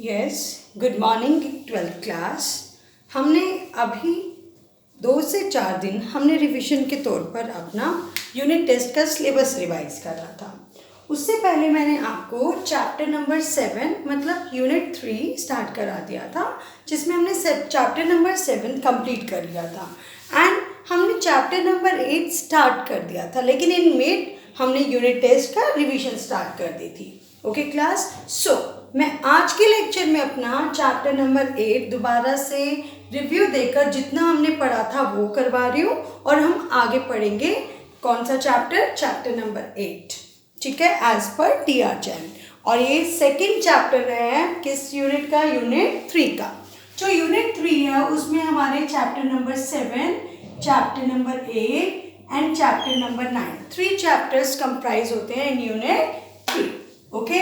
Yes, good morning 12th class. हमने अभी 2 से 4 दिन हमने रिवीजन के तौर पर अपना यूनिट टेस्ट का सिलेबस रिवाइज करा था। उससे पहले मैंने आपको चैप्टर नंबर 7 मतलब यूनिट 3 स्टार्ट करा दिया था, जिसमें हमने चैप्टर नंबर 7 कंप्लीट कर लिया था एंड हमने चैप्टर नंबर 8 स्टार्ट कर दिया था, लेकिन इन मिड हमने यूनिट टेस्ट का रिवीजन स्टार्ट कर दी थी। ओके क्लास, मैं आज के लेक्चर में अपना चैप्टर नंबर 8 दोबारा से रिव्यू देकर जितना हमने पढ़ा था वो करवा रही हूँ और हम आगे पढ़ेंगे कौन सा चैप्टर नंबर 8, ठीक है, एज पर टीआर चैन। और ये सेकंड चैप्टर है किस यूनिट का? यूनिट 3 का। जो यूनिट 3 है उसमें हमारे chapter number 7, chapter number 8 and chapter number 9 3 chapters comprise होते हैं इन यूनिट 3। ओके,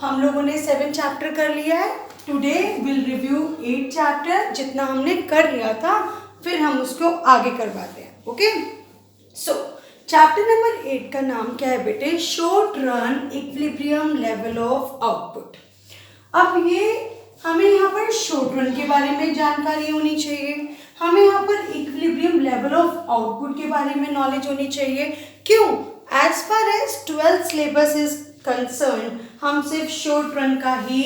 हम लोगों ने 7 चैप्टर कर लिया है। टुडे विल रिव्यू 8 चैप्टर, जितना हमने कर लिया था फिर हम उसको आगे करवाते हैं। ओके, चैप्टर नंबर 8 का नाम क्या है बेटे? Short run equilibrium level of output. अब ये हमें यहाँ पर शॉर्ट रन के बारे में जानकारी होनी चाहिए, हमें यहाँ पर इक्विलिब्रियम लेवल ऑफ आउटपुट के बारे में नॉलेज होनी चाहिए। क्यों? As far as 12th syllabus is concern, हम सिर्फ शॉर्ट रन का ही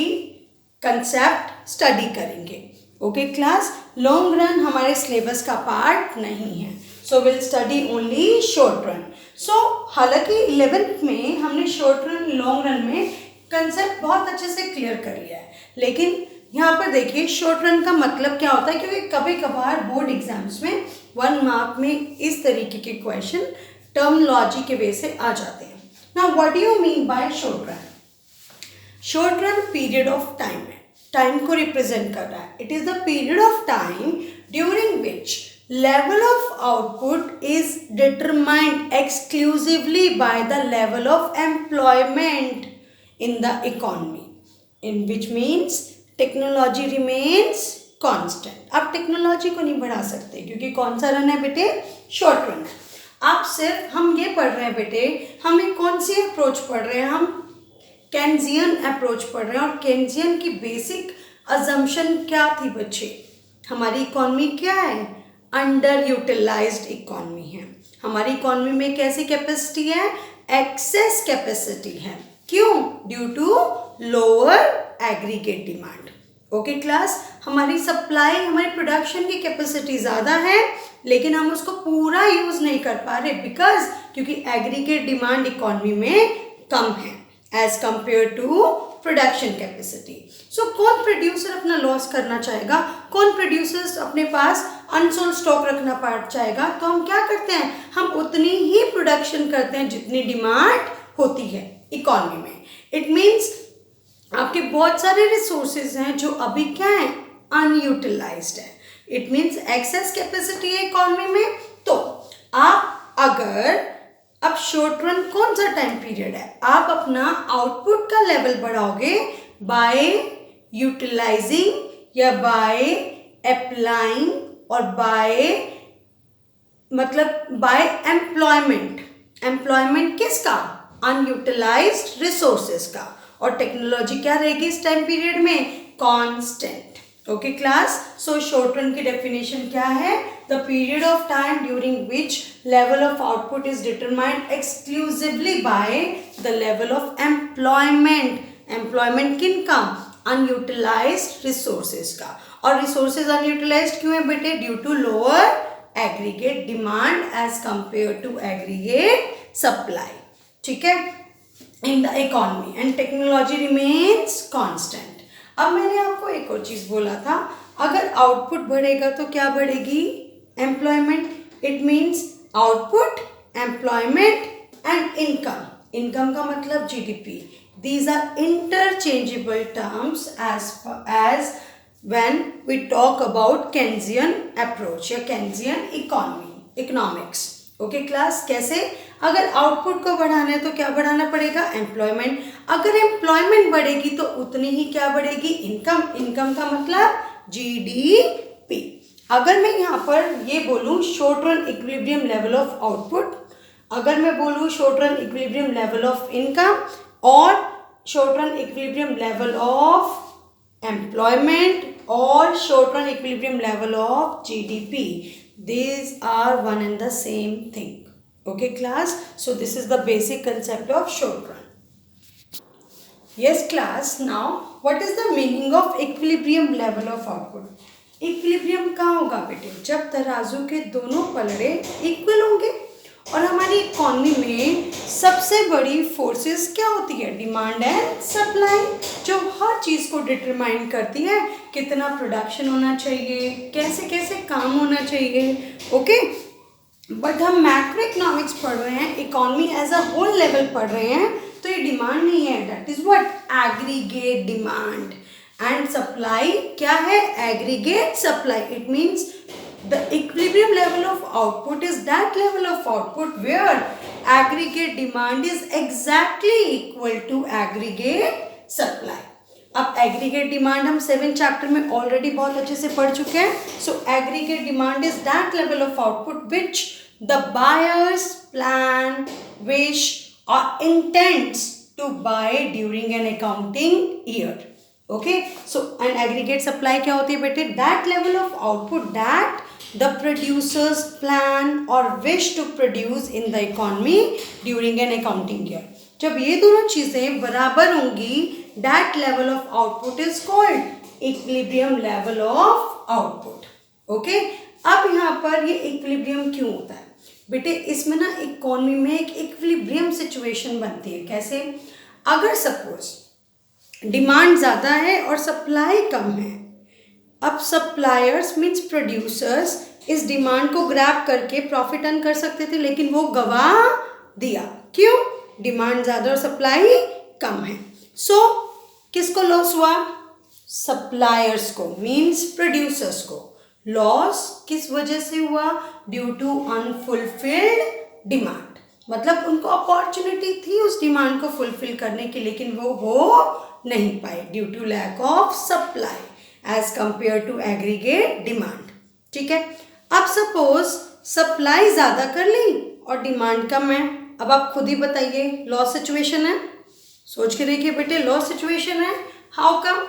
कंसेप्ट स्टडी करेंगे। ओके क्लास, लॉन्ग रन हमारे सिलेबस का पार्ट नहीं है, so will study only short run. हालांकि 11th में हमने शॉर्ट रन लॉन्ग रन में कंसेप्ट बहुत अच्छे से क्लियर कर लिया है, लेकिन यहाँ पर देखिए शॉर्ट रन का मतलब क्या होता है, क्योंकि कभी कभार बोर्ड एग्जाम्स में 1 मार्क में इस तरीके के क्वेश्चन टर्मिनोलॉजी के वे से आ जाते हैं। Now what do you mean by short run? Short run period of time है, टाइम को रिप्रेजेंट कर रहा है। It is the period of time during which level of output is determined exclusively by the level of employment in the economy, in which means technology remains constant। आप technology को नहीं बढ़ा सकते, क्योंकि कौन सा रन है बेटे? शॉर्ट रन है। आप सिर्फ हम ये पढ़ रहे हैं बेटे, हमें कौन सी अप्रोच पढ़ रहे हैं? हम केन्जियन अप्रोच पढ़ रहे हैं। और केन्जियन की बेसिक अजम्पशन क्या थी बच्चे? हमारी इकोनॉमी क्या है? अंडर यूटिलाइज्ड इकोनॉमी है। हमारी इकोनॉमी में कैसी कैपेसिटी है? एक्सेस कैपेसिटी है। क्यों? Due to lower aggregate demand. Okay class, हमारी सप्लाई, हमारी प्रोडक्शन की कैपेसिटी ज़्यादा है, लेकिन हम उसको पूरा यूज़ नहीं कर पा रहे, बिकॉज क्योंकि एग्रीगेट डिमांड इकोनॉमी में कम है as compare to production capacity. कौन प्रोड्यूसर अपना लॉस करना चाहेगा? कौन प्रोड्यूसर्स अपने पास अनसोल्ड स्टॉक रखना पड़ चाहेगा? तो हम क्या करते हैं? हम उतनी ही प्रोडक्शन करते हैं जितनी डिमांड होती है इकोनॉमी में। इट मीन्स आपके बहुत सारे रिसोर्सेज हैं जो अभी क्या है? अनयूटिलाइज्ड है। इट मीन्स एक्सेस कैपेसिटी है इकोनॉमी में। तो आप अगर अब शॉर्ट रन कौन सा टाइम पीरियड है? आप अपना आउटपुट का लेवल बढ़ाओगे बाय यूटिलाइजिंग या बाय अप्लाइंग और बाय एम्प्लॉयमेंट। एम्प्लॉयमेंट किसका? अनयूटिलाइज्ड रिसोर्सेज का। और टेक्नोलॉजी क्या रहेगी इस टाइम पीरियड में? Constant. Okay class, short run की डेफिनेशन क्या है? The period of time during which level of output is determined exclusively by the level of employment। employment किन का? unutilized resources का। और resources unutilized क्यों है बेटे? due to lower aggregate demand as compared to aggregate supply, ठीक है, in the economy, and technology remains constant। अब मैंने आपको एक और चीज बोला था, अगर आउटपुट बढ़ेगा तो क्या बढ़ेगी? Employment. It means output, employment and income. Income का मतलब GDP. These are interchangeable terms as when we talk about Keynesian approach या केन्जियन इकोनॉमिक्स। ओके क्लास, कैसे? अगर आउटपुट को बढ़ाना है तो क्या बढ़ाना पड़ेगा? एम्प्लॉयमेंट। अगर एम्प्लॉयमेंट बढ़ेगी तो उतनी ही क्या बढ़ेगी? इनकम। इनकम का मतलब जीडीपी। अगर मैं यहाँ पर ये बोलूँ short run equilibrium level of output, अगर मैं बोलूँ short run equilibrium level of income और short run equilibrium level of employment or short run equilibrium level of GDP. These are one and the same thing. Okay class, so this is the basic concept of short run. Yes class, now what is the meaning of equilibrium level of output? Equilibrium कहाँ होगा बेटे? जब तराजू के दोनों पलड़े equal होंगे। और हमारी इकोनॉमी में सबसे बड़ी फोर्सेस क्या होती है? डिमांड एंड सप्लाई, जो हर चीज़ को डिटरमाइन करती है कितना प्रोडक्शन होना चाहिए, कैसे कैसे काम होना चाहिए। ओके, बट हम मैक्रो इकोनॉमिक्स पढ़ रहे हैं, economy as a whole level पढ़ रहे हैं, तो ये डिमांड नहीं है, that is what? Aggregate demand. And supply क्या है? Aggregate supply. It means the equilibrium level of output is that level of output where aggregate demand is exactly equal to aggregate supply. अब aggregate demand हम 7th chapter में already बहुत अच्छे से पढ़ चुके हैं. So aggregate demand is that level of output which the buyers plan, wish or intends to buy during an accounting year. Okay, so and aggregate supply क्या होती है बेटे? That level of output that the producers plan or wish to produce in the economy during an accounting year. जब ये दोनों चीज़ें बराबर होंगी, that level of output is called equilibrium level of output. Okay? अब यहाँ पर ये equilibrium क्यों होता है बेटे? इसमें ना इकोनॉमी में एक equilibrium situation बनती है. कैसे? अगर सपोज डिमांड ज़्यादा है और सप्लाई कम है, अब सप्लायर्स मीन्स प्रोड्यूसर्स इस डिमांड को ग्रैब करके प्रॉफिट अर्न कर सकते थे, लेकिन वो गवा दिया. क्यों? डिमांड ज़्यादा और सप्लाई कम है. सो किसको लॉस हुआ? सप्लायर्स को, मीन्स प्रोड्यूसर्स को. लॉस किस वजह से हुआ? Due to unfulfilled demand. मतलब उनको अपॉर्चुनिटी थी उस डिमांड को फुलफिल करने की, लेकिन वो हो नहीं पाए due to lack of supply as compared to aggregate demand. ठीक है, अब सपोज सप्लाई ज़्यादा कर ली और डिमांड कम है. अब आप खुद ही बताइए, लॉस सिचुएशन है. सोच के देखिए बेटे, लॉस सिचुएशन है. How come?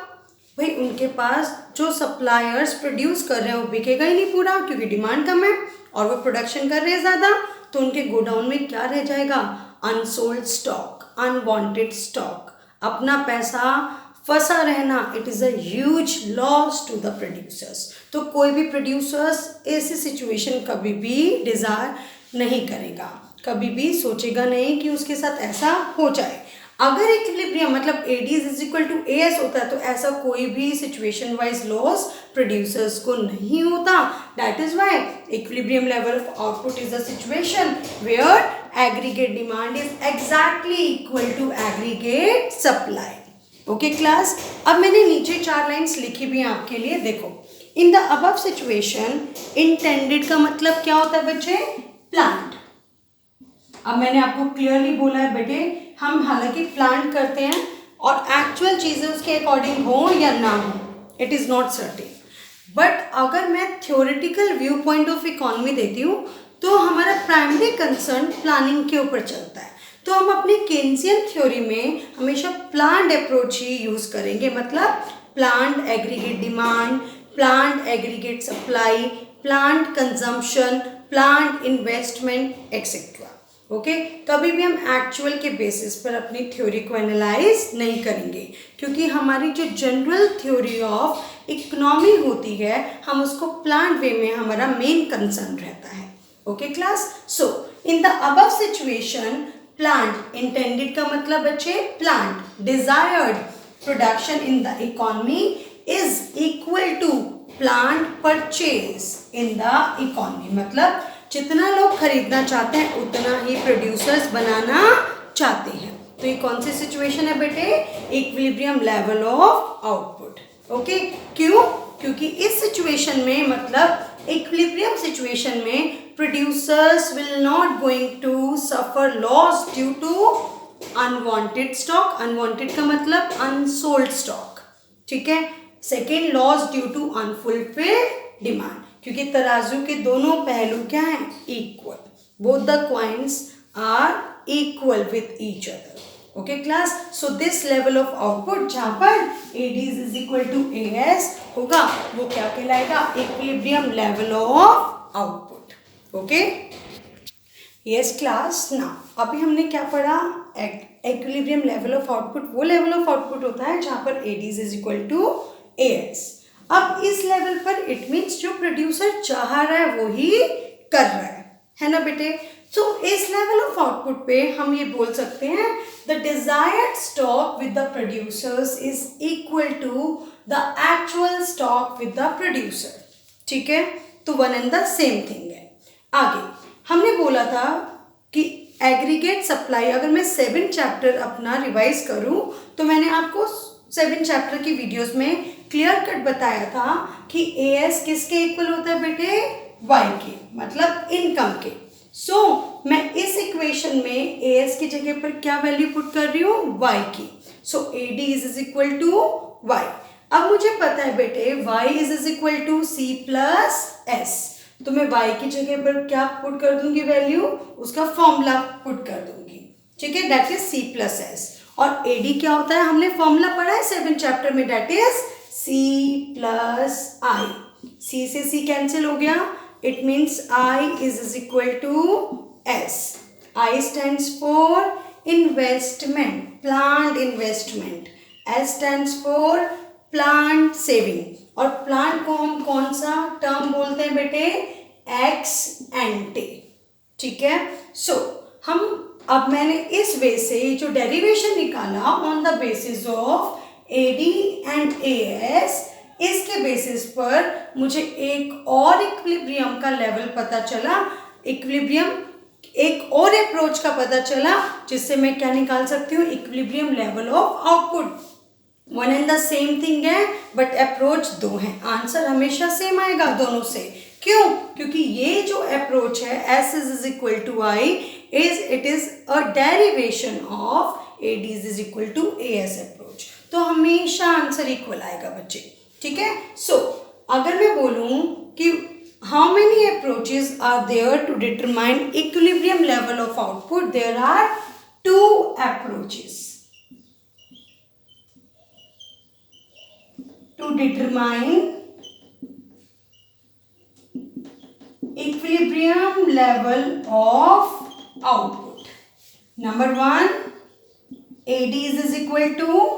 भाई उनके पास जो सप्लायर्स प्रोड्यूस कर रहे हैं वो बिकेगा ही नहीं पूरा, क्योंकि डिमांड कम है और वो प्रोडक्शन कर रहे हैं ज़्यादा, तो उनके गोडाउन में क्या रह जाएगा? अनसोल्ड स्टॉक, अनवांटेड स्टॉक, अपना पैसा फंसा रहना. It is a huge loss to the producers. तो कोई भी प्रोड्यूसर्स ऐसी सिचुएशन कभी भी डिज़ायर नहीं करेगा, कभी भी सोचेगा नहीं कि उसके साथ ऐसा हो जाए. अगर इक्विलिब्रियम मतलब AD is equal to AS होता है, तो ऐसा कोई भी सिचुएशन वाइज लॉस प्रोड्यूसर्स को नहीं होता. That is why equilibrium level of output is a situation where aggregate demand is exactly equal to aggregate supply. Okay class, अब मैंने नीचे 4 लाइन्स लिखी भी हैं आपके लिए. देखो, इन द अबव सिचुएशन इंटेंडेड का मतलब क्या होता है बच्चे? प्लान्ड. अब मैंने आपको क्लियरली बोला है बेटे, हम हालांकि प्लान करते हैं और एक्चुअल चीज़ें उसके अकॉर्डिंग हो या ना हो, it is not certain. But अगर मैं theoretical view point of economy देती हूँ, तो हमारा प्राइमरी कंसर्न प्लानिंग के ऊपर चलता है. तो हम अपनी केन्सियन थ्योरी में हमेशा प्लान्ड अप्रोच ही यूज़ करेंगे. मतलब planned aggregate demand, planned aggregate supply, planned consumption, planned investment etcetera. Okay, कभी भी हम एक्चुअल के बेसिस पर अपनी थ्योरी को एनालाइज नहीं करेंगे, क्योंकि हमारी जो जनरल थ्योरी ऑफ इकोनॉमी होती है, हम उसको प्लान्ड वे में हमारा मेन कंसर्न रहता है. Okay class, so in the above situation planned intended का मतलब बच्चे planned desired production in the economy is equal to planned purchase in the economy. मतलब जितना लोग खरीदना चाहते हैं उतना ही प्रोड्यूसर्स बनाना चाहते हैं. तो ये कौन सी सिचुएशन है बेटे? Equilibrium level of output. Okay, क्यों? क्योंकि इस सिचुएशन में मतलब इक्विलिब्रियम सिचुएशन में producers will not going to suffer loss due to unwanted stock. Unwanted का मतलब अनसोल्ड स्टॉक. ठीक है. Second, loss due to unfulfilled demand, क्योंकि तराजू के दोनों पहलू क्या हैं? Equal. Both the coins are equal with each other. Okay class, so this level of output जहाँ पर ADs is equal to AS होगा वो क्या कहलाएगा, equilibrium level of output. Okay yes class. ना अभी हमने क्या पढ़ा, इक्विलिब्रियम लेवल ऑफ आउटपुट वो लेवल ऑफ आउटपुट होता है जहाँ पर ADs is equal to AS. अब इस लेवल पर इट मीन्स जो प्रोड्यूसर चाह रहा है वो ही कर रहा है ना बेटे. सो इस लेवल ऑफ आउटपुट पे हम ये बोल सकते हैं the desired stock with the producers is equal to the actual stock with the producer. ठीक है, तो one and the same thing है. आगे हमने बोला था कि एग्रीगेट सप्लाई, अगर मैं 7 चैप्टर अपना रिवाइज करूं तो मैंने आपको 7 चैप्टर की वीडियोस में क्लियर कट बताया था कि AS किसके इक्वल होता है बेटे, Y के, मतलब इनकम के. सो मैं इस इक्वेशन में AS की जगह पर क्या वैल्यू पुट कर रही हूँ, Y की. So AD is equal to Y. अब मुझे पता है बेटे Y is equal to C plus S, तो मैं Y की जगह पर क्या पुट कर दूंगी वैल्यू, उसका फॉर्मूला पुट कर दूंगी. ठीक है, that is C plus S. और AD क्या होता है, हमने फॉर्मूला पढ़ा है 7 चैप्टर में, that is C plus I. C से C कैंसिल हो गया, it means I is equal to S. I stands for investment, planned investment. S stands for plant saving. और प्लांट को हम कौन सा टर्म बोलते हैं बेटे, ex ante. ठीक है, सो हम अब मैंने इस वे से जो डेरिवेशन निकाला on the basis of AD and AS, इसके बेसिस पर मुझे एक और इक्विलिब्रियम का लेवल पता चला, इक्विलिब्रियम एक और अप्रोच का पता चला जिससे मैं क्या निकाल सकती हूँ, equilibrium level of output. One and the same thing है बट अप्रोच दो है, आंसर हमेशा सेम आएगा दोनों से. क्यों, क्योंकि ये जो अप्रोच है S is equal to I it is a derivation of AD is equal to AS approach. तो हमेशा आंसर इक्वल आएगा बच्चे. ठीक है, सो अगर मैं बोलूं कि how many approaches are there to determine equilibrium level of output, there are 2 approaches to determine equilibrium level of output. Number 1 AD is equal to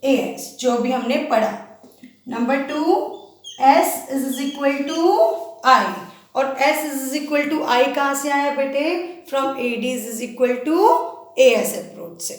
AS, जो भी हमने पढ़ा. Number 2 S is equal to I, और S is equal to I कहाँ से आया बेटे, from AD is equal to AS approach से.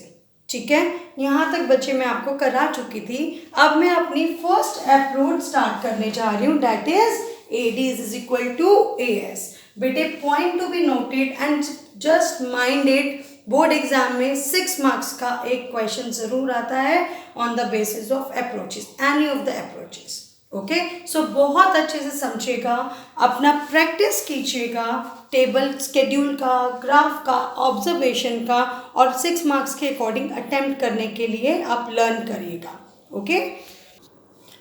ठीक है, यहाँ तक बच्चे मैं आपको करा चुकी थी. अब मैं अपनी फर्स्ट अप्रोच स्टार्ट करने जा रही हूँ, that is AD is equal to AS. बेटे point to be noted and just mind it, board exam में 6 मार्क्स का एक क्वेश्चन जरूर आता है on the basis of approaches, any of the approaches. Okay, so बहुत अच्छे से समझिएगा, अपना प्रैक्टिस कीजिएगा टेबल स्केड्यूल का, ग्राफ का, ऑब्जर्वेशन का, और 6 मार्क्स के अकॉर्डिंग अटेम्प्ट करने के लिए आप लर्न करिएगा. ओके,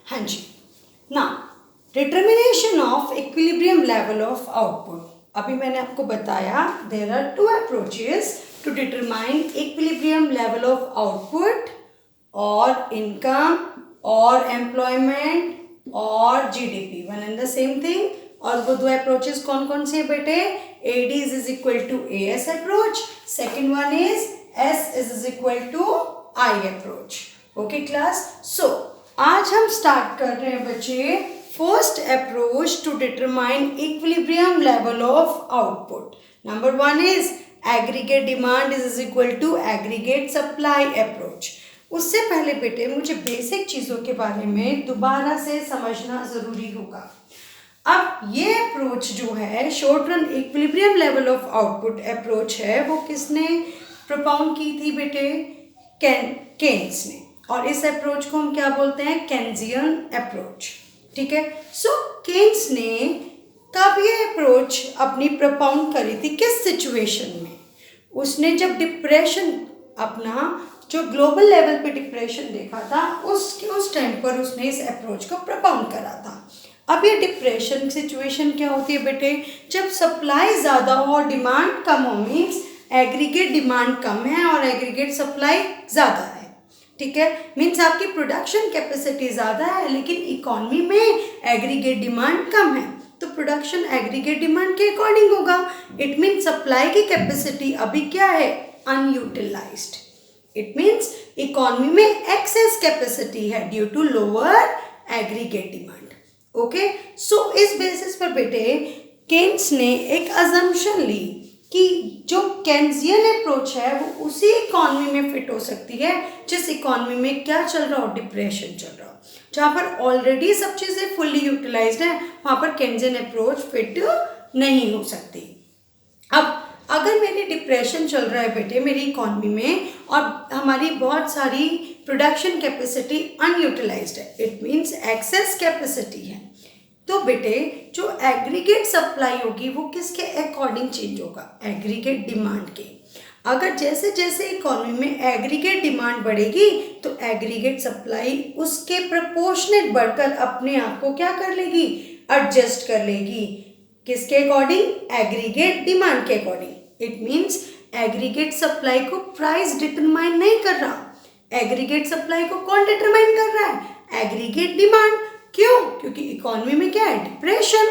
हाँ जी. ना determination of equilibrium level of output, अभी मैंने आपको बताया there are 2 approaches to determine equilibrium level of output or income or employment और GDP, one and the same thing. और वो 2 अप्रोचेस कौन कौन से बेटे, AD is equal to AS approach, second one is S is equal to I approach. Okay class, so आज हम start कर रहे हैं बच्चे first approach to determine equilibrium level of output. Number 1 is aggregate demand is equal to aggregate supply approach. उससे पहले बेटे मुझे बेसिक चीज़ों के बारे में दोबारा से समझना ज़रूरी होगा. अब ये अप्रोच जो है short run equilibrium level of output approach है, वो किसने प्रोपाउंड की थी बेटे, केन्स ने. और इस अप्रोच को हम क्या बोलते हैं, केन्जियन अप्रोच. ठीक है, सो केन्स ने तब ये अप्रोच अपनी प्रोपाउंड करी थी किस सिचुएशन में, उसने जब डिप्रेशन, अपना जो ग्लोबल लेवल पे डिप्रेशन देखा था उस टाइम पर उसने इस अप्रोच को प्रोपाउंड करा था. अब ये डिप्रेशन सिचुएशन क्या होती है बेटे, जब सप्लाई ज़्यादा हो और डिमांड कम हो, मीन्स एग्रीगेट डिमांड कम है और एग्रीगेट सप्लाई ज़्यादा है, ठीक है। मीन्स आपकी प्रोडक्शन कैपेसिटी ज़्यादा है लेकिन इकोनॉमी में एग्रीगेट डिमांड कम है, तो प्रोडक्शन एग्रीगेट डिमांड के अकॉर्डिंग होगा। इट मीन्स सप्लाई की कैपेसिटी अभी क्या है, अनयूटिलाइज्ड। इट मीन्स इकोनॉमी में एक्सेस कैपेसिटी है due to lower aggregate demand. Okay, so इस बेसिस पर बेटे केन्स ने एक अजम्पशन ली कि जो केन्जियन अप्रोच है वो उसी इकोनॉमी में फिट हो सकती है जिस इकोनॉमी में क्या चल रहा हो, डिप्रेशन चल रहा हो। जहाँ पर ऑलरेडी सब चीज़ें फुल्ली यूटिलाइज्ड है वहाँ पर केन्जियन अप्रोच फिट नहीं हो सकती। अब अगर मेरी डिप्रेशन चल रहा है बेटे मेरी इकोनॉमी में और हमारी बहुत सारी प्रोडक्शन कैपेसिटी अनयूटिलाइज्ड है, इट मीन्स एक्सेस कैपेसिटी है, तो बेटे जो एग्रीगेट सप्लाई होगी वो किसके अकॉर्डिंग चेंज होगा, एग्रीगेट डिमांड के। अगर जैसे जैसे इकोनॉमी में एग्रीगेट डिमांड बढ़ेगी तो एग्रीगेट सप्लाई उसके प्रोपोर्शनेट बढ़कर अपने आप को क्या कर लेगी, एडजस्ट कर लेगी, किसके अकॉर्डिंग, एग्रीगेट डिमांड के according. It means aggregate supply को प्राइस डिटरमाइन नहीं कर रहा, एग्रीगेट सप्लाई को कौन डिटरमाइन कर रहा है, एग्रीगेट डिमांड। क्यों, क्योंकि इकोनॉमी में क्या है, डिप्रेशन।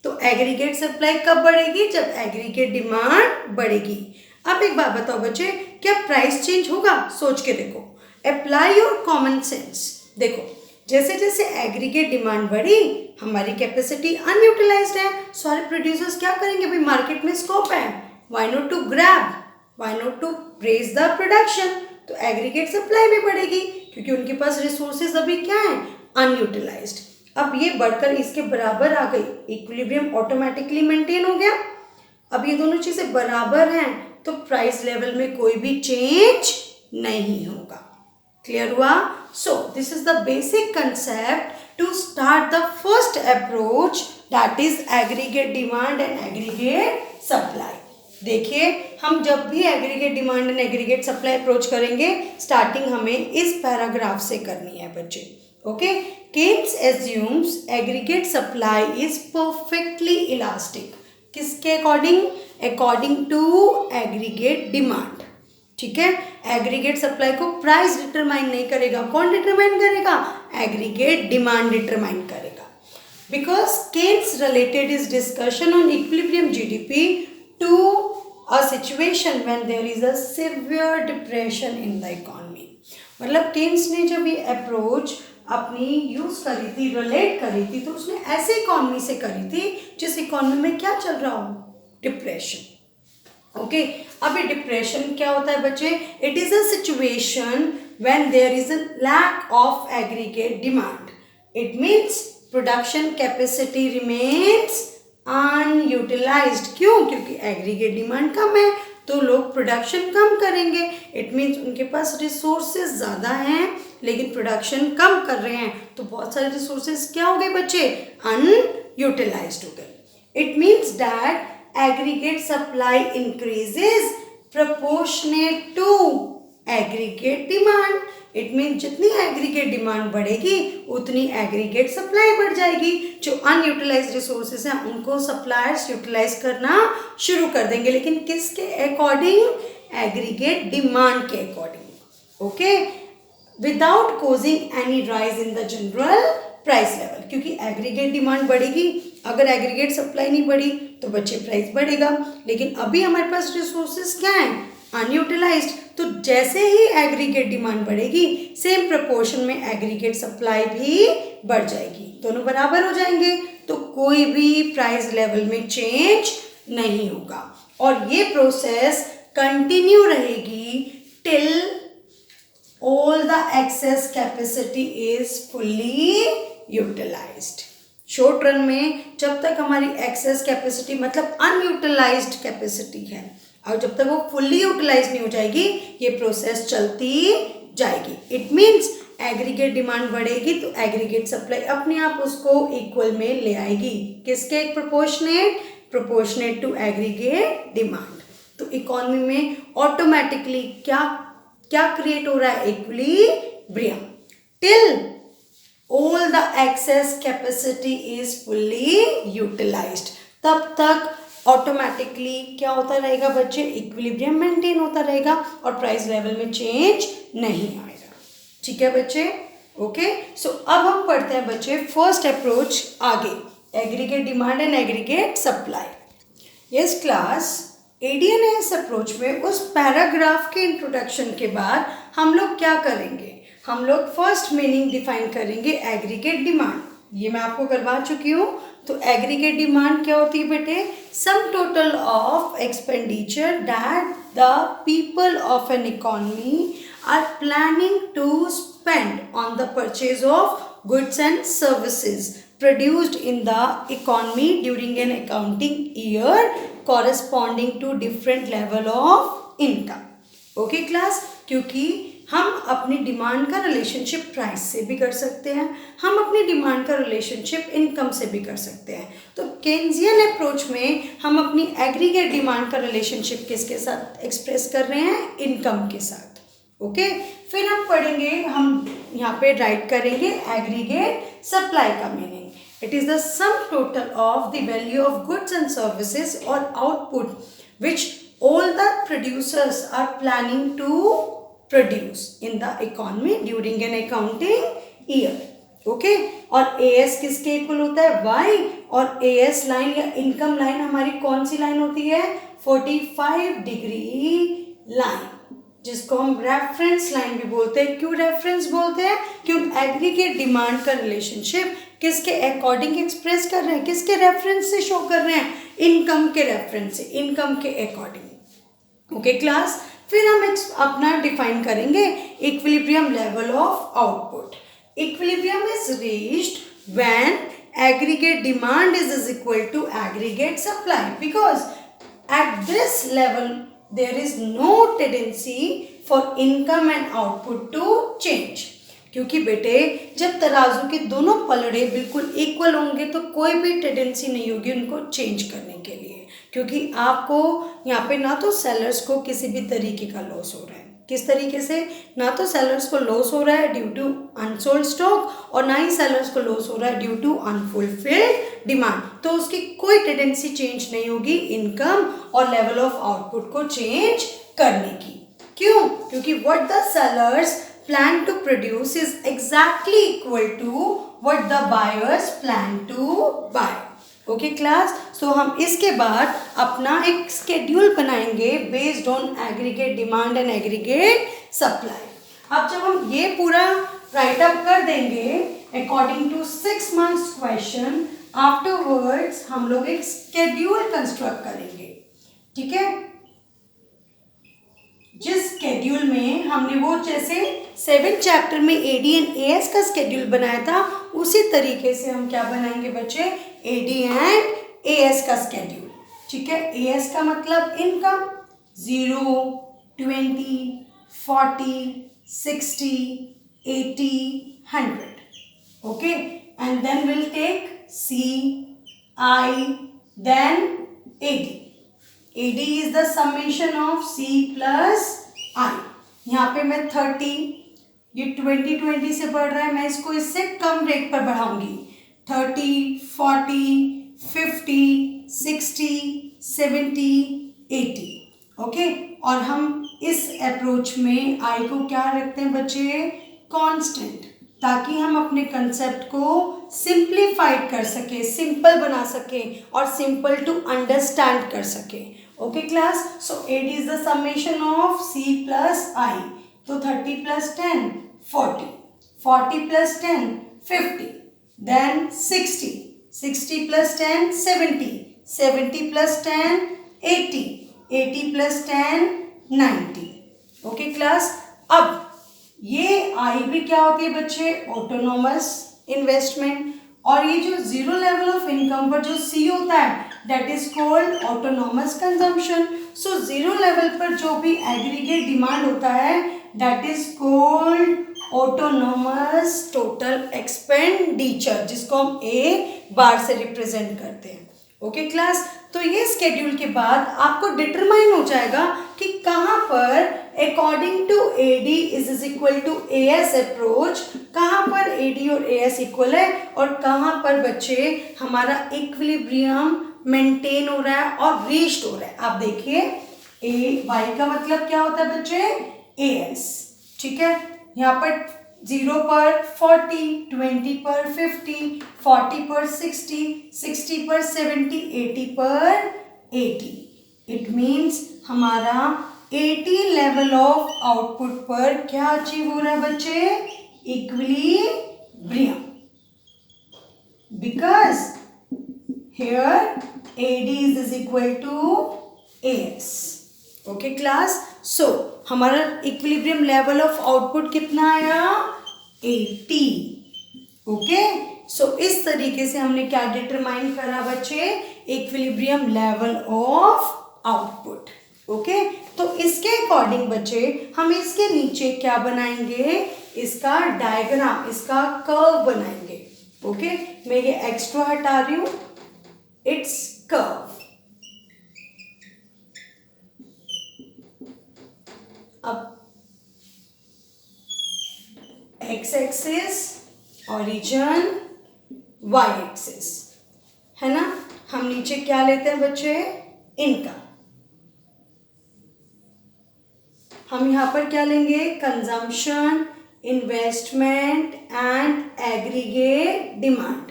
तो एग्रीगेट सप्लाई कब बढ़ेगी, जब एग्रीगेट डिमांड बढ़ेगी। अब एक बात बताओ बच्चे, क्या प्राइस चेंज होगा, सोच के देखो, अप्लाई योर कॉमन सेंस। देखो जैसे जैसे एग्रीगेट डिमांड बढ़ी हमारी कैपेसिटी अनयूटिलाइज्ड है, सारे प्रोड्यूसर्स क्या करेंगे, भाई मार्केट में स्कोप है, why not to grab, why not to raise the production. तो एग्रीगेट सप्लाई भी बढ़ेगी क्योंकि उनके पास रिसोर्सेज अभी क्या है, अनयूटिलाइज्ड। अब ये बढ़कर इसके बराबर आ गई, इक्विलिब्रियम ऑटोमेटिकली मेंटेन हो गया। अब ये दोनों चीजें बराबर हैं तो प्राइस लेवल में कोई भी चेंज नहीं होगा। क्लियर हुआ? So this is the basic concept to start the first approach, that is aggregate demand and aggregate supply. देखिए हम जब भी aggregate demand and aggregate supply approach करेंगे स्टार्टिंग हमें इस पैराग्राफ से करनी है बच्चे। Okay, Keynes assumes aggregate supply is perfectly elastic, किसके according, according to aggregate demand. ठीक है, एग्रीगेट सप्लाई को प्राइस डिटरमाइन नहीं करेगा, कौन डिटरमाइन करेगा, एग्रीगेट डिमांड डिटरमाइन करेगा। Because Keynes related is discussion on equilibrium GDP to a situation when there is a severe depression in the economy। मतलब Keynes ने जब ये अप्रोच अपनी यूज करी थी, रिलेट करी थी, तो उसने ऐसे इकोनॉमी से करी थी जिस इकोनॉमी में क्या चल रहा हो, डिप्रेशन। ओके, अब ये डिप्रेशन क्या होता है बच्चे, it is a situation when there is a lack of aggregate demand. It means production capacity remains unutilised. क्यों, क्योंकि एग्रीगेट डिमांड कम है तो लोग प्रोडक्शन कम करेंगे। इट मीन्स उनके पास रिसोर्सेज ज़्यादा हैं लेकिन प्रोडक्शन कम कर रहे हैं, तो बहुत सारे रिसोर्सेज क्या हो गए बच्चे, अनयूटिलाइज्ड हो गए। It means that aggregate supply increases proportionate to aggregate demand. It mean जितनी एग्रीगेट डिमांड बढ़ेगी उतनी एग्रीगेट सप्लाई बढ़ जाएगी। जो अनयूटिलाइज्ड रिसोर्सेज हैं उनको सप्लायर्स यूटिलाइज करना शुरू कर देंगे, लेकिन किसके अकॉर्डिंग, एग्रीगेट डिमांड के according. Okay, without causing any rise in the general price level, क्योंकि एग्रीगेट डिमांड बढ़ेगी, अगर एग्रीगेट सप्लाई नहीं बढ़ी तो बच्चे प्राइस बढ़ेगा, लेकिन अभी हमारे पास रिसोर्सेज क्या हैं, अनयूटिलाइज्ड। तो जैसे ही एग्रीगेट डिमांड बढ़ेगी सेम प्रोपोर्शन में एग्रीगेट सप्लाई भी बढ़ जाएगी, दोनों बराबर हो जाएंगे, तो कोई भी प्राइस लेवल में चेंज नहीं होगा। और ये प्रोसेस कंटिन्यू रहेगी till all the excess capacity is fully utilised. Short run में जब तक हमारी एक्सेस कैपेसिटी मतलब अनयूटिलाइज्ड कैपेसिटी है और जब तक वो फुल्ली यूटिलाइज नहीं हो जाएगी ये प्रोसेस चलती जाएगी। इट मीन्स एग्रीगेट डिमांड बढ़ेगी तो एग्रीगेट सप्लाई अपने आप उसको इक्वल में ले आएगी, किसके proportionate, proportionate to aggregate demand. तो इकोनॉमी में ऑटोमेटिकली क्या क्या क्रिएट हो रहा है, equilibrium till all the excess capacity is fully utilised. तब तक ऑटोमेटिकली क्या होता रहेगा बच्चे, इक्विलिब्रियम मेंटेन होता रहेगा और प्राइस लेवल में चेंज नहीं आएगा। ठीक है बच्चे, ओके। सो अब हम पढ़ते हैं बच्चे फर्स्ट अप्रोच आगे, aggregate demand and aggregate supply. Yes class, AD and AS approach में उस पैराग्राफ के इंट्रोडक्शन के बाद हम लोग क्या करेंगे, हम लोग फर्स्ट मीनिंग डिफाइन करेंगे एग्रीगेट डिमांड। ये मैं आपको करवा चुकी हूँ। तो एग्रीगेट डिमांड क्या होती है बेटे, sum total of expenditure that the people of an economy are planning to spend on the purchase of goods and services produced in the economy during an accounting year corresponding to different level of income. Okay class, क्योंकि हम अपनी demand का relationship price से भी कर सकते हैं, हम अपनी डिमांड का रिलेशनशिप इनकम से भी कर सकते हैं। तो केन्जियन अप्रोच में हम अपनी एग्रीगेट डिमांड का रिलेशनशिप किसके साथ एक्सप्रेस कर रहे हैं, इनकम के साथ। ओके फिर हम पढ़ेंगे, हम यहाँ पे राइट करेंगे एग्रीगेट सप्लाई का meaning. It is the sum total of the value of goods and services or output which all the producers are planning to produce in the economy during an accounting year. Okay और AS किसके equal होता है, Y, और AS line या income line हमारी कौन सी line होती है, 45 डिग्री लाइन, जिसको हम रेफरेंस लाइन भी बोलते हैं। क्यों रेफरेंस बोलते हैं, क्योंकि एग्रीगेट डिमांड का रिलेशनशिप किसके अकॉर्डिंग एक्सप्रेस कर रहे हैं, किसके रेफरेंस से शो कर रहे हैं, इनकम के रेफरेंस से, इनकम के अकॉर्डिंग। ओके क्लास, फिर हम अपना डिफाइन करेंगे equilibrium level of output. Equilibrium is reached when aggregate demand is equal to aggregate supply, because at this level there is no tendency for income and output to change. क्योंकि बेटे जब तराजू के दोनों पलड़े बिल्कुल इक्वल होंगे तो कोई भी टेंडेंसी नहीं होगी उनको चेंज करने के लिए, क्योंकि आपको यहाँ पे ना तो सेलर्स को किसी भी तरीके का लॉस हो रहा है, किस तरीके से, ना तो सेलर्स को लॉस हो रहा है ड्यू टू अनसोल्ड स्टॉक और ना ही सेलर्स को लॉस हो रहा है ड्यू टू अनफुलफिल्ड डिमांड। तो उसकी कोई टेंडेंसी चेंज नहीं होगी इनकम और लेवल ऑफ आउटपुट को चेंज करने की। क्यों, क्योंकि what the sellers plan to produce is exactly equal to what the buyers plan to buy. Okay class, so हम इसके बाद अपना एक schedule बनाएंगे based on aggregate demand and aggregate supply. अब जब हम ये पूरा write up कर देंगे according to 6 months question, afterwards हम लोग एक schedule construct करेंगे। ठीक है, जिस स्केड्यूल में हमने वो जैसे 7 चैप्टर में AD एंड AS का स्केड्यूल बनाया था, उसी तरीके से हम क्या बनाएंगे बच्चे, AD एंड AS का स्केड्यूल। ठीक है, AS का मतलब income 0, 20, 40, 60, 80, 100. Okay, and then will take C, I, then AD. AD is the summation of C plus I. यहाँ पे मैं 30, ये 20 से बढ़ रहा है, मैं इसको इससे कम रेट पर बढ़ाऊंगी, 30, 40, 50, 60, 70, 80। ओके, और हम इस अप्रोच में I को क्या रखते हैं बच्चे, कांस्टेंट, ताकि हम अपने कंसेप्ट को सिंप्लीफाइड कर सके, सिंपल बना सके और सिंपल टू अंडरस्टैंड कर सके। Okay class, so AD is the summation of C plus I, तो 30 plus 10 40, 40 plus 10 50, then 60, 60 plus 10 70, 70 plus 10 80, 80 plus 10 90। Okay class, अब ये I भी क्या होती है बच्चे, ऑटोनोमस इन्वेस्टमेंट, और ये जो जीरो लेवल ऑफ इनकम पर जो C होता है that is called autonomous consumption. So zero level पर जो भी एग्रीगेट डिमांड होता है that is called autonomous total expenditure, जिसको हम A बार से रिप्रेजेंट करते हैं। ओके क्लास, तो ये स्केड्यूल के बाद आपको डिटरमाइन हो जाएगा कि कहाँ पर according to AD is equal to AS approach, कहाँ पर AD और AS इक्वल है और कहाँ पर बच्चे हमारा इक्विलिब्रियम मेंटेन हो रहा है और रीच्ड हो रहा है। आप देखिए ए वाई का मतलब क्या होता है बच्चे, ए एस। ठीक है, यहाँ पर 0 पर 40, 20 पर 50, 40 पर 60, 60 पर 70, 80 पर 80। इट मीन्स हमारा 80 लेवल ऑफ आउटपुट पर क्या अचीव हो रहा है बच्चे, equilibrium. Because here AD is equal to AS. Okay class, सो हमारा इक्विलिब्रियम लेवल ऑफ आउटपुट कितना आया, 80। ओके, सो इस तरीके से हमने क्या डिटरमाइन करा बच्चे, equilibrium level of output. Okay, तो इसके अकॉर्डिंग बच्चे हम इसके नीचे क्या बनाएंगे, इसका डायग्राम, इसका कर्व बनाएंगे। ओके, मैं ये एक्स्ट्रा हटा रही हूं, its curve। अब x axis origin, y axis है ना, हम नीचे क्या लेते हैं बच्चे, इनकम। हम यहां पर क्या लेंगे, consumption, investment and aggregate demand.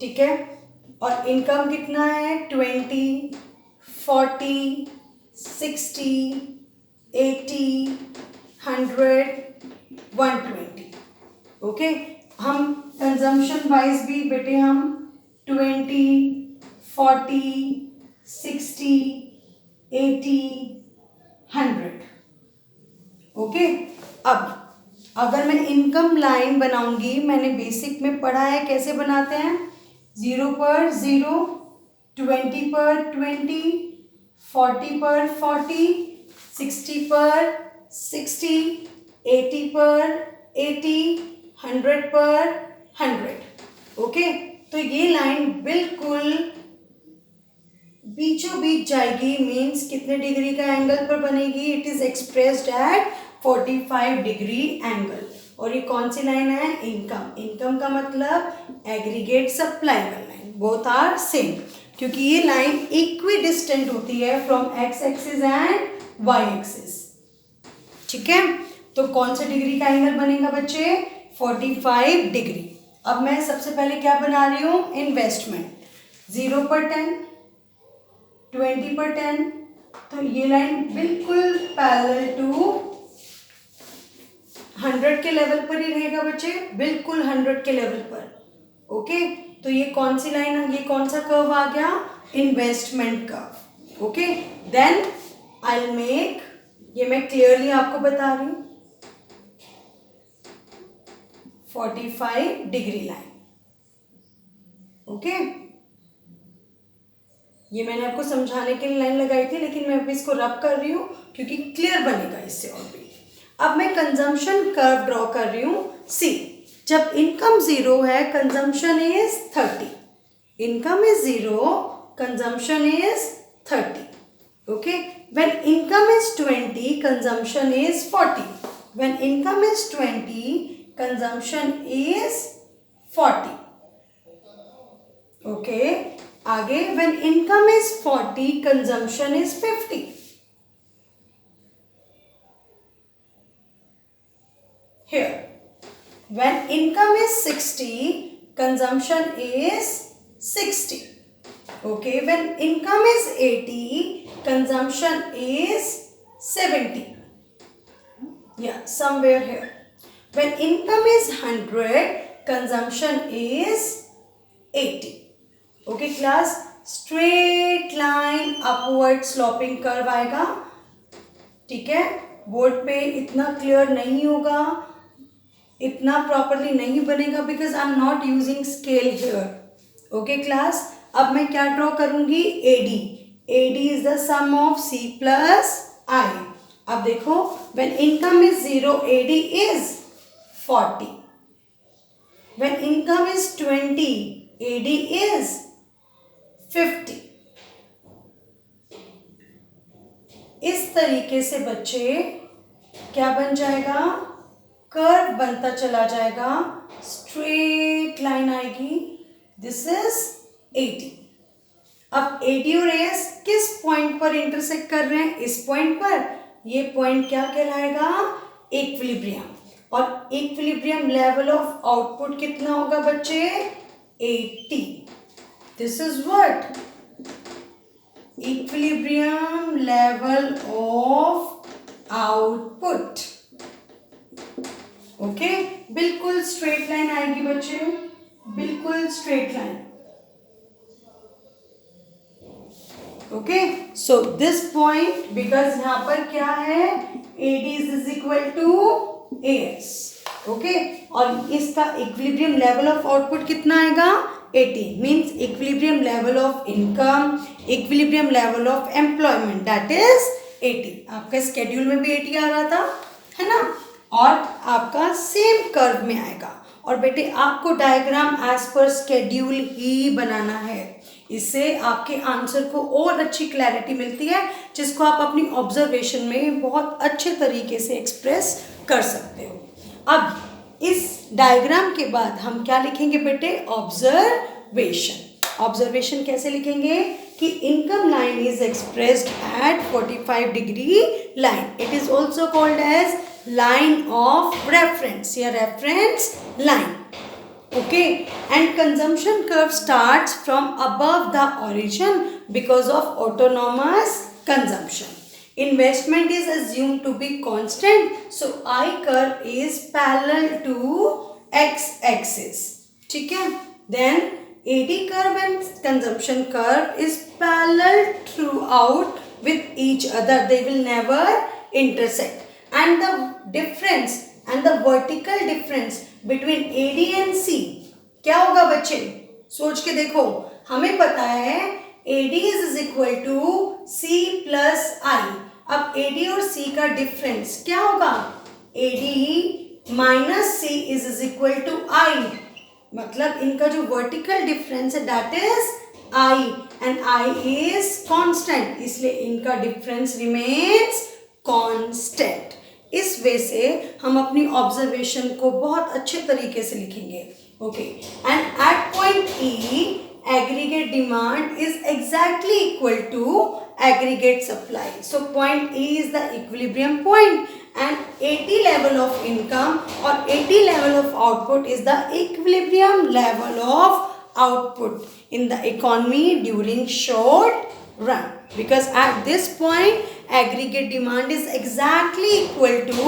ठीक है, और इनकम कितना है, 20, 40, 60, 80, 100, 120। ओके, हम कंजम्पशन वाइज भी बेटे हम 20, 40, 60, 80, 100। ओके, अब अगर मैं इनकम लाइन बनाऊंगी, मैंने बेसिक में पढ़ा है कैसे बनाते हैं, 0 पर 0, 20 पर 20, 40 पर 40, 60 पर 60, 80 पर 80, 100 पर 100। ओके, तो ये लाइन बिल्कुल बीचों बीच जाएगी, मीन्स कितने डिग्री का एंगल पर बनेगी, it is expressed at 45 degree angle. और ये कौन सी लाइन है, इनकम। इनकम का मतलब एग्रीगेट सप्लाई का लाइन, बोथ आर सेम, क्योंकि ये लाइन इक्वी डिस्टेंट होती है from X axis and Y axis. ठीक है, तो कौन से डिग्री का एंगल बनेगा बच्चे, 45 डिग्री। अब मैं सबसे पहले क्या बना रही हूँ, इन्वेस्टमेंट। 0 पर 10, 20 पर 10, तो ये लाइन बिल्कुल पैरेलल टू 100 के लेवल पर ही रहेगा बच्चे, बिल्कुल 100 के लेवल पर। ओके, तो ये कौन सी लाइन है, ये कौन सा कर्व आ गया, investment curve. Okay, then I will make, ये मैं क्लियरली आपको बता रही हूं, 45 डिग्री लाइन। ओके, ये मैंने आपको समझाने के लिए लाइन लगाई थी, लेकिन मैं अभी इसको रब कर रही हूँ क्योंकि क्लियर बनेगा इससे और भी। अब मैं कंजम्पशन कर्व ड्रॉ कर रही हूँ। सी, जब इनकम 0 है, consumption is 30। Income is 0, consumption is 30। Okay, when income is 20, consumption is 40। When income is 20, consumption is 40। Okay, आगे when income is 40, consumption is 50। Here, when income is 60, consumption is 60. Okay, when income is 80, consumption is 70. Yeah, somewhere here. When income is 100, consumption is 80. Okay class, straight line upward sloping curve आएगा। ठीक है, board पे इतना clear नहीं होगा, इतना properly नहीं बनेगा, because I am not using scale here. Okay class, अब मैं क्या ड्रॉ करूंगी, AD. AD is the sum of C plus I. अब देखो, when income is 0, AD is 40। When income is 20, AD is 50। इस तरीके से बच्चे क्या बन जाएगा, कर्व बनता चला जाएगा, स्ट्रेट लाइन आएगी। This is 80। अब AD और AS किस पॉइंट पर इंटरसेक्ट कर रहे हैं? इस पॉइंट पर। ये पॉइंट क्या कहलाएगा? इक्विलिब्रियम। और इक्विलिब्रियम लेवल ऑफ आउटपुट कितना होगा बच्चे? 80। This is what? Equilibrium level of output. Okay, बिल्कुल स्ट्रेट लाइन आएगी बच्चे, बिल्कुल straight line. Okay, so this point, because यहां पर क्या है? AD is equal to AS। Okay, और इसका इक्विलिब्रियम लेवल ऑफ आउटपुट कितना आएगा? 80। Means equilibrium level of income, equilibrium level of employment, that is 80। आपका स्केड्यूल में भी 80 आ रहा था, है ना? और आपका सेम कर्व में आएगा। और बेटे आपको डायग्राम एज पर स्केड्यूल ही बनाना है, इससे आपके आंसर को और अच्छी क्लैरिटी मिलती है, जिसको आप अपनी ऑब्जर्वेशन में बहुत अच्छे तरीके से एक्सप्रेस कर सकते हो। अब इस डायग्राम के बाद हम क्या लिखेंगे बेटे? ऑब्जर्वेशन। ऑब्जर्वेशन कैसे लिखेंगे? कि income line is expressed at 45 degree line. It is also called as line of reference या reference line. Okay, and consumption curve starts from above the origin because of autonomous consumption. Investment is assumed to be constant, so I curve is parallel to x axis. ठीक है? Then AD curve and consumption curve is parallel throughout with each other. They will never intersect. And the difference and the vertical difference between AD and C क्या होगा बच्चे? सोच के देखो, हमें पता है AD is equal to C plus I। अब AD और C का डिफरेंस क्या होगा? AD minus C is equal to I। मतलब इनका जो वर्टिकल डिफरेंस है that is I, and I is constant, इसलिए इनका डिफरेंस रिमेन्स कांस्टेंट। इस वे से हम अपनी ऑब्जर्वेशन को बहुत अच्छे तरीके से लिखेंगे। Okay, and at point E aggregate demand is exactly equal to aggregate supply. So point E is the equilibrium point and 80 level of income or 80 level of output is the equilibrium level of output in the economy during short run, because at this point aggregate demand is exactly equal to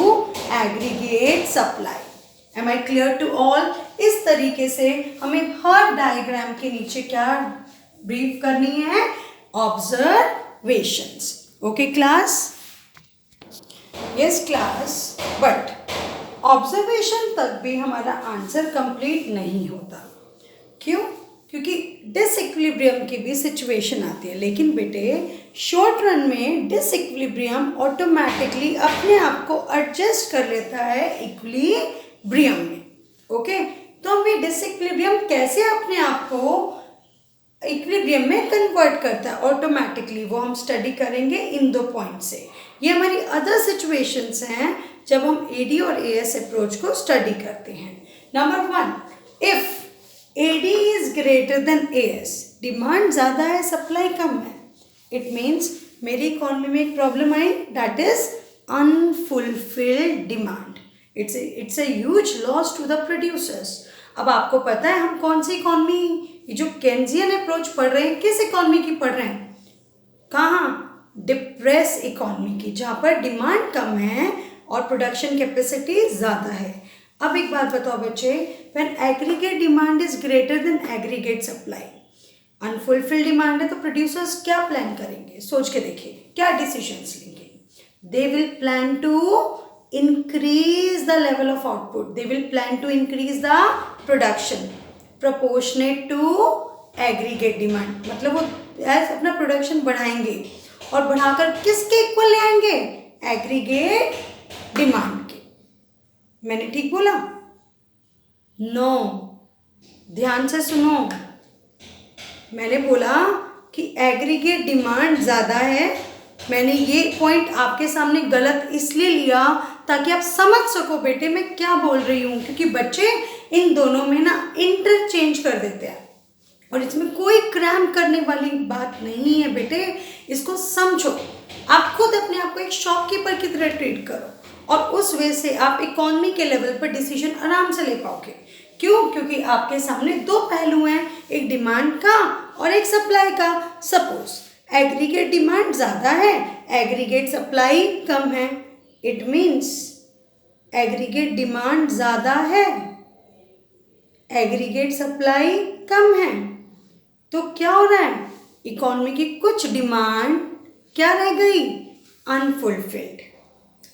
aggregate supply. Am I clear to all? इस तरीके से हमें हर diagram के नीचे क्या brief करनी है? Observations. Okay class? Yes class, but observation तक भी हमारा आंसर कंप्लीट नहीं होता। क्यों? क्योंकि डिसइक्विलिब्रियम की भी सिचुएशन आती है, लेकिन बेटे शॉर्ट रन में डिसइक्विलिब्रियम ऑटोमेटिकली अपने आप को एडजस्ट कर लेता है इक्विलिब्रियम में। ओके, तो हम ये डिसइक्विलिब्रियम कैसे अपने आप को इक्विलिब्रियम में कन्वर्ट करता है ऑटोमेटिकली, वो हम स्टडी करेंगे इन दो पॉइंट से। ये हमारी अदर सिचुएशंस हैं जब हम AD और AS अप्रोच को स्टडी करते हैं। Number 1, if AD is greater than AS, demand ज़्यादा है, सप्लाई कम है, इट मीन्स मेरी इकॉनमी में एक प्रॉब्लम आई, that is unfulfilled demand. It's a huge loss to the producers. अब आपको पता है हम कौन सी इकॉनमी, ये जो केन्जियन अप्रोच पढ़ रहे हैं, किस इकॉनमी की पढ़ रहे हैं? कहाँ? डिप्रेस इकॉनमी की, जहाँ पर डिमांड कम है और प्रोडक्शन कैपेसिटी ज़्यादा है। अब एक बात बताओ बच्चे, when aggregate demand is greater than aggregate supply, unfulfilled demand है, तो प्रोड्यूसर्स क्या प्लान करेंगे? सोच के देखिए, क्या डिसीजंस लेंगे? They will plan to increase the level of output, they will plan to increase the production proportionate to aggregate demand. मतलब वो अपना प्रोडक्शन बढ़ाएंगे और बढ़ाकर किसके इक्वल ले आएंगे? एग्रीगेट डिमांड के। मैंने ठीक बोला? नो, ध्यान से सुनो। मैंने बोला कि एग्रीगेट डिमांड ज़्यादा है। मैंने ये पॉइंट आपके सामने गलत इसलिए लिया ताकि आप समझ सको बेटे मैं क्या बोल रही हूँ, क्योंकि बच्चे इन दोनों में ना इंटरचेंज कर देते हैं। और इसमें कोई क्रैम करने वाली बात नहीं है बेटे, इसको समझो। आप खुद अपने आप को एक शॉपकीपर की तरह ट्रीट करो और उस वे से आप इकोनॉमी के लेवल पर डिसीजन आराम से ले पाओगे। क्यों? क्योंकि आपके सामने दो पहलू हैं, एक डिमांड का और एक सप्लाई का। सपोज एग्रीगेट डिमांड ज़्यादा है, एग्रीगेट सप्लाई कम है। इट मीन्स एग्रीगेट डिमांड ज़्यादा है, एग्रीगेट सप्लाई कम है। तो क्या हो रहा है? इकोनॉमी की कुछ डिमांड क्या रह गई? अनफुलफिल्ड।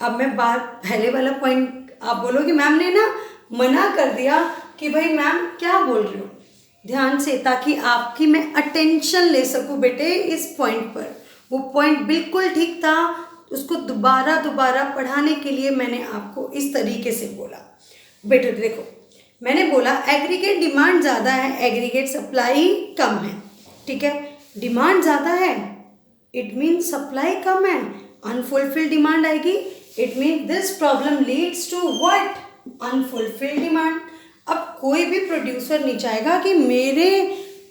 अब मैं बात पहले वाला पॉइंट, आप बोलोगे मैम ने ना मना कर दिया कि भाई मैम क्या बोल रही हो, ध्यान से, ताकि आपकी मैं अटेंशन ले सकूं बेटे इस पॉइंट पर। वो पॉइंट बिल्कुल ठीक था, उसको दोबारा दोबारा पढ़ाने के लिए मैंने आपको इस तरीके से बोला। बेटे देखो, मैंने बोला एग्रीगेट डिमांड ज़्यादा है, एग्रीगेट सप्लाई कम है। ठीक है, डिमांड ज़्यादा है, इट मीन्स सप्लाई कम है, अनफुलफिल्ड डिमांड आएगी। It means this problem leads to what? Unfulfilled demand. अब कोई भी प्रोड्यूसर नहीं चाहेगा कि मेरे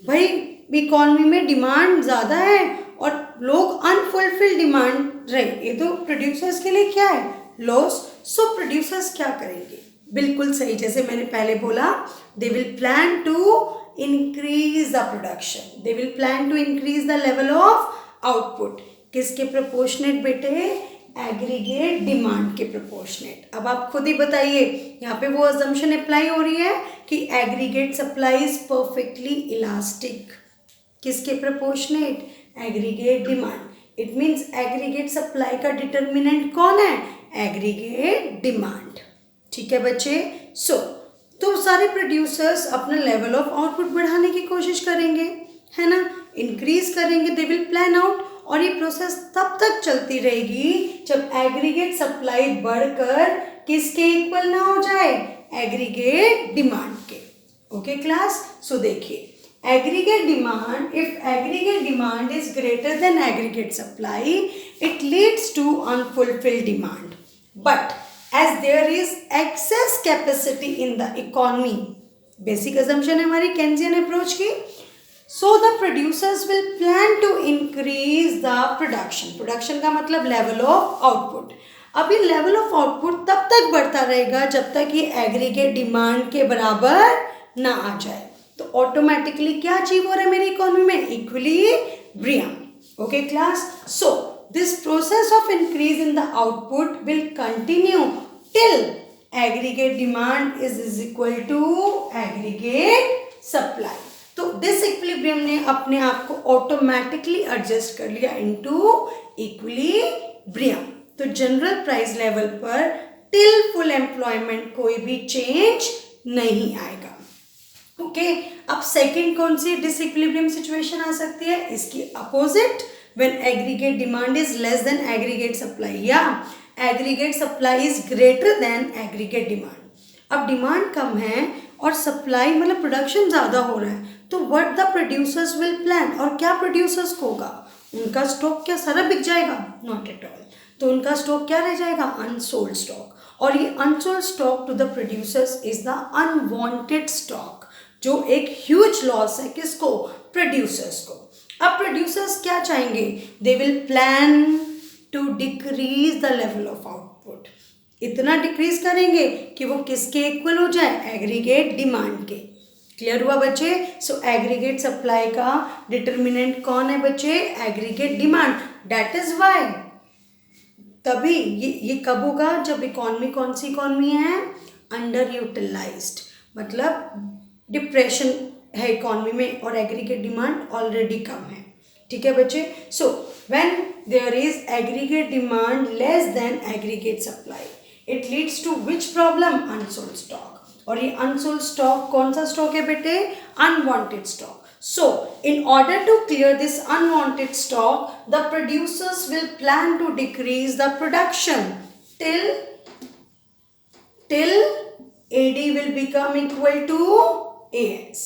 भाई इकॉनमी में डिमांड ज़्यादा है और लोग अनफुलफिल्ड डिमांड रहे, ये तो प्रोड्यूसर्स के लिए क्या है? लॉस। सो प्रोड्यूसर्स क्या करेंगे? बिल्कुल सही, जैसे मैंने पहले बोला, they will plan to increase the production, they will plan to increase the level of output. किसके प्रोपोर्शनेट बेटे? एग्रीगेट डिमांड के प्रोपोर्शनेट। अब आप खुद ही बताइए, यहाँ पे वो अजम्पशन अप्लाई हो रही है कि aggregate supply is perfectly elastic. किसके proportionate? Aggregate demand. It means aggregate supply का डिटर्मिनेंट कौन है? Aggregate demand. ठीक है बच्चे। तो सारे प्रोड्यूसर्स अपना लेवल ऑफ आउटपुट बढ़ाने की कोशिश करेंगे, है ना, इंक्रीज करेंगे, दे विल प्लान आउट। और ये प्रोसेस तब तक चलती रहेगी जब एग्रीगेट सप्लाई बढ़कर किसके इक्वल ना हो जाए? एग्रीगेट डिमांड के। ओके क्लास, सो देखिए, aggregate demand, if aggregate demand is greater than aggregate supply, it leads to unfulfilled demand. But as there is excess capacity in the economy, basic assumption है हमारी Keynesian approach की, so the producers will plan to increase the production. Production का मतलब level of output. अब ये level of output तब तक बढ़ता रहेगा जब तक ये aggregate demand के बराबर ना आ जाए। तो ऑटोमेटिकली क्या अचीव हो रहा है मेरी इकोनॉमी में? Equilibrium. Okay class, so this process of increase in the output will continue till aggregate demand is equal to aggregate supply. तो दिस इक्विलिब्रियम ने अपने आप को ऑटोमेटिकली एडजस्ट कर लिया इनटू इक्विलिब्रियम। तो जनरल प्राइस लेवल पर टिल फुल एम्प्लॉयमेंट कोई भी चेंज नहीं आएगा। ओके, अब सेकंड कौन सी डिसइक्विलिब्रियम सिचुएशन आ सकती है? इसकी opposite, when aggregate demand is less than aggregate supply या aggregate supply is greater than aggregate demand. अब डिमांड कम है और सप्लाई मतलब प्रोडक्शन ज़्यादा हो रहा है, तो what the producers will plan, और क्या प्रोड्यूसर्स को होगा? उनका स्टॉक क्या सारा बिक जाएगा? Not at all. तो उनका स्टॉक क्या रह जाएगा? Unsold stock. और ये unsold stock to the producers is the unwanted stock, जो एक ह्यूज लॉस है किसको? प्रोड्यूसर्स को। अब प्रोड्यूसर्स क्या चाहेंगे? They will plan to decrease the level of output. इतना डिक्रीज करेंगे कि वो किसके इक्वल हो जाए? एग्रीगेट डिमांड के। क्लियर हुआ बच्चे? सो एग्रीगेट सप्लाई का डिटर्मिनेंट कौन है बच्चे? Aggregate demand. That is why, तभी ये कब होगा? जब इकॉनमी कौन सी इकॉनमी है? अंडर यूटिलाइज्ड, मतलब डिप्रेशन है इकॉनमी में और एग्रीगेट डिमांड ऑलरेडी कम है। ठीक है बच्चे। So when there is aggregate demand less than aggregate supply, it leads to which problem? Unsold stock. और ये अनसोल्ड स्टॉक कौन सा स्टॉक है बेटे? Unwanted stock. So, in order to clear this unwanted stock, the producers will plan to decrease the production till AD will become equal to AS.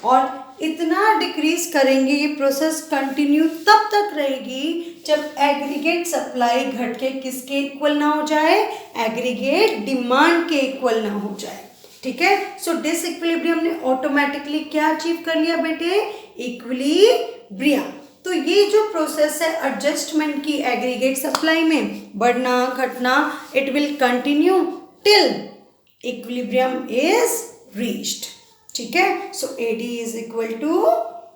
और इतना decrease करेंगे, ये प्रोसेस कंटिन्यू तब तक रहेगी जब एग्रीगेट सप्लाई घट के किसके इक्वल ना हो जाए? एग्रीगेट डिमांड के इक्वल ना हो जाए। ठीक है। सो डिसइक्विलिब्रियम ने ऑटोमेटिकली क्या अचीव कर लिया बेटे, इक्विलिब्रियम। तो ये जो प्रोसेस है एडजस्टमेंट की एग्रीगेट सप्लाई में, बढ़ना घटना, it will continue till equilibrium is reached, ठीक है। So AD is equal to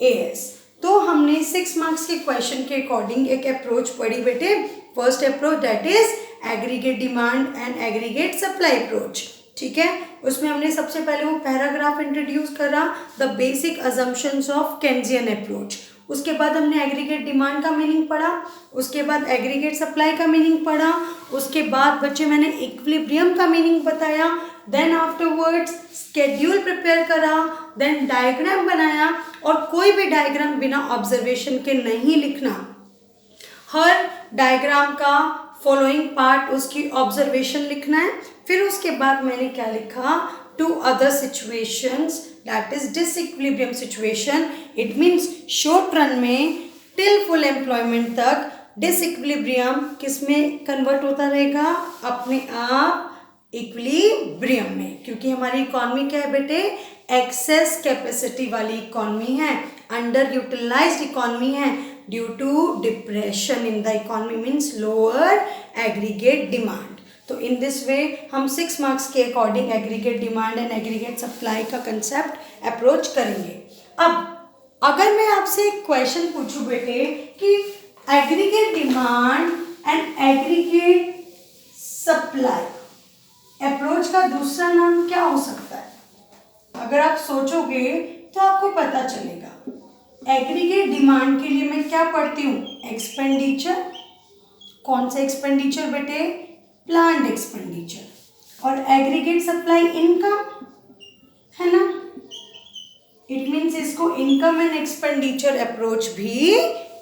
AS। तो हमने 6 मार्क्स के क्वेश्चन के अकॉर्डिंग एक अप्रोच पढ़ी बेटे। First approach that is aggregate demand and aggregate supply approach, ठीक है। उसमें हमने सबसे पहले वो पैराग्राफ इंट्रोड्यूस करा, the basic assumptions of Keynesian approach. उसके बाद हमने एग्रीगेट डिमांड का मीनिंग पढ़ा, उसके बाद एग्रीगेट सप्लाई का मीनिंग पढ़ा, उसके बाद बच्चे मैंने इक्विलिब्रियम का मीनिंग बताया, देन आफ्टरवर्ड्स स्केड्यूल प्रिपेयर करा, देन डायग्राम बनाया। और कोई भी डायग्राम बिना ऑब्जर्वेशन के नहीं लिखना, हर डायग्राम का फॉलोइंग पार्ट उसकी ऑब्जर्वेशन लिखना है। फिर उसके बाद मैंने क्या लिखा, two other situations that is disequilibrium situation, it means short run में टिल फुल एम्प्लॉयमेंट तक डिसइक्विलिब्रियम किस में कन्वर्ट होता रहेगा, अपने आप इक्विलिब्रियम में, क्योंकि हमारी इकॉनमी क्या है बेटे, एक्सेस कैपेसिटी वाली इकॉनमी है, अंडर यूटिलाइज्ड इकॉनमी है due to depression in the economy, means lower aggregate demand. तो इन दिस वे हम 6 मार्क्स के according aggregate demand and aggregate supply का कंसेप्ट अप्रोच करेंगे। अब अगर मैं आपसे एक क्वेश्चन पूछूं बेटे कि aggregate demand and aggregate supply approach का दूसरा नाम क्या हो सकता है, अगर आप सोचोगे तो आपको पता चलेगा। एग्रीगेट डिमांड के लिए मैं क्या पढ़ती हूँ, एक्सपेंडिचर। कौन सा एक्सपेंडिचर बेटे, प्लान्ड एक्सपेंडिचर। और एग्रीगेट सप्लाई इनकम है ना, इट मीन्स इसको इनकम एंड एक्सपेंडिचर अप्रोच भी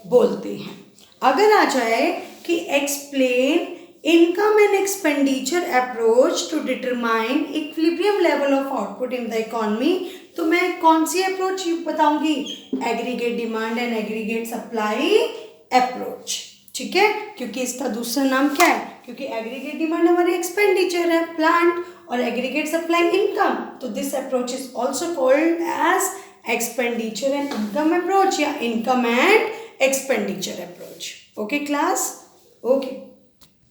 बोलते हैं। अगर आ जाए कि explain income and expenditure approach to determine equilibrium level of output in the economy, तो मैं कौन सी अप्रोच बताऊंगी, aggregate demand and aggregate supply approach, ठीक है। क्योंकि इसका दूसरा नाम क्या है, क्योंकि एग्रीगेट डिमांड हमारी एक्सपेंडिचर है, प्लांट, और एग्रीगेट सप्लाई इनकम, तो this approach is also called as expenditure and income approach या income and expenditure approach. Okay class, okay.